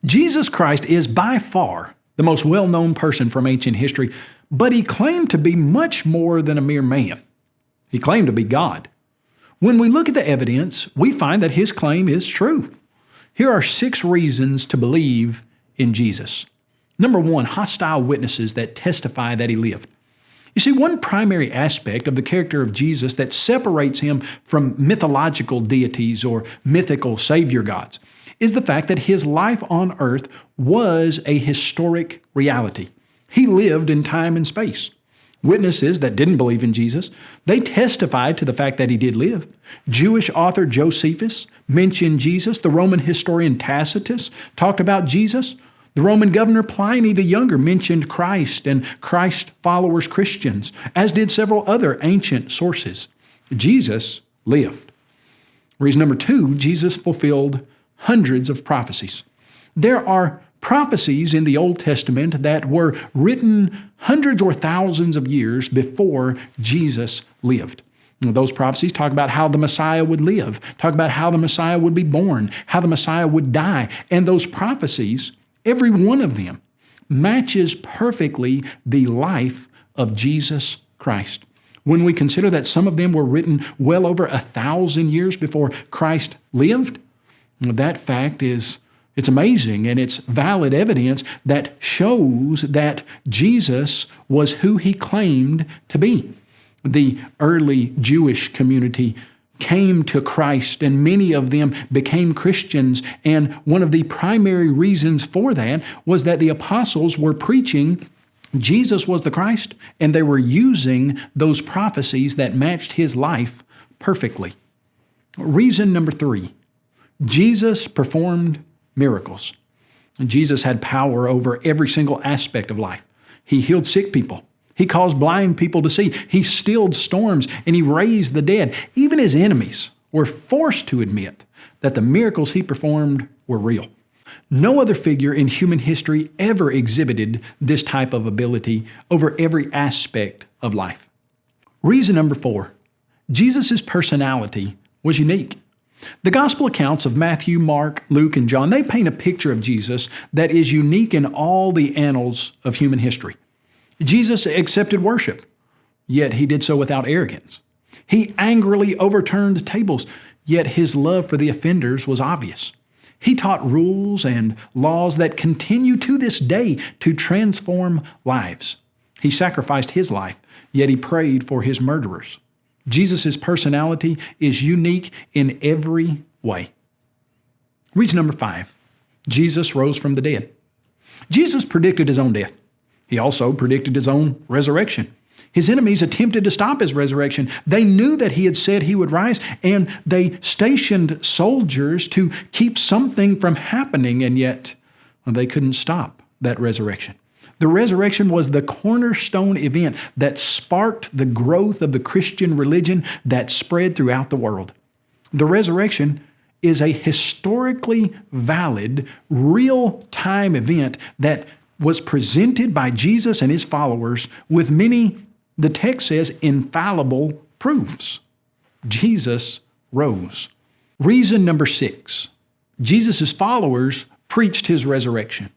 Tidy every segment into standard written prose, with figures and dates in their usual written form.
Jesus Christ is by far the most well-known person from ancient history, but he claimed to be much more than a mere man. He claimed to be God. When we look at the evidence, we find that his claim is true. Here are 6 reasons to believe in Jesus. Number 1, hostile witnesses that testify that he lived. You see, one primary aspect of the character of Jesus that separates him from mythological deities or mythical savior gods is the fact that his life on earth was a historic reality. He lived in time and space. Witnesses that didn't believe in Jesus, they testified to the fact that he did live. Jewish author Josephus mentioned Jesus. The Roman historian Tacitus talked about Jesus. The Roman governor Pliny the Younger mentioned Christ and Christ followers Christians, as did several other ancient sources. Jesus lived. Reason number 2, Jesus fulfilled hundreds of prophecies. There are prophecies in the Old Testament that were written hundreds or thousands of years before Jesus lived. Those prophecies talk about how the Messiah would live, talk about how the Messiah would be born, how the Messiah would die. And those prophecies, every one of them, matches perfectly the life of Jesus Christ. When we consider that some of them were written well over 1,000 years before Christ lived, that fact it's amazing, and it's valid evidence that shows that Jesus was who he claimed to be. The early Jewish community came to Christ, and many of them became Christians, and one of the primary reasons for that was that the apostles were preaching Jesus was the Christ, and they were using those prophecies that matched his life perfectly. Reason number 3, Jesus performed miracles. Jesus had power over every single aspect of life. He healed sick people. He caused blind people to see. He stilled storms, and he raised the dead. Even his enemies were forced to admit that the miracles he performed were real. No other figure in human history ever exhibited this type of ability over every aspect of life. Reason number 4, Jesus' personality was unique. The gospel accounts of Matthew, Mark, Luke, and John, they paint a picture of Jesus that is unique in all the annals of human history. Jesus accepted worship, yet he did so without arrogance. He angrily overturned tables, yet his love for the offenders was obvious. He taught rules and laws that continue to this day to transform lives. He sacrificed his life, yet he prayed for his murderers. Jesus' personality is unique in every way. Reason number 5, Jesus rose from the dead. Jesus predicted his own death. He also predicted his own resurrection. His enemies attempted to stop his resurrection. They knew that he had said he would rise, and they stationed soldiers to keep something from happening, and yet they couldn't stop that resurrection. The resurrection was the cornerstone event that sparked the growth of the Christian religion that spread throughout the world. The resurrection is a historically valid, real-time event that was presented by Jesus and his followers with many, the text says, infallible proofs. Jesus rose. Reason number 6, Jesus' followers preached his resurrection.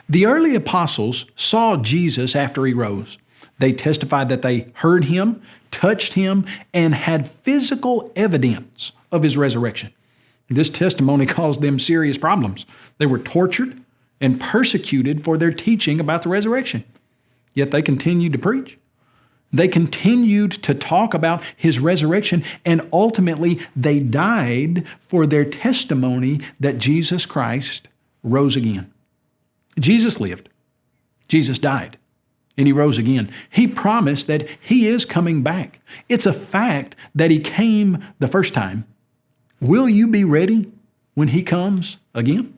The early apostles saw Jesus after he rose. They testified that they heard him, touched him, and had physical evidence of his resurrection. This testimony caused them serious problems. They were tortured and persecuted for their teaching about the resurrection. Yet they continued to preach. They continued to talk about his resurrection, and ultimately they died for their testimony that Jesus Christ rose again. Jesus lived, Jesus died, and he rose again. He promised that he is coming back. It's a fact that he came the first time. Will you be ready when he comes again?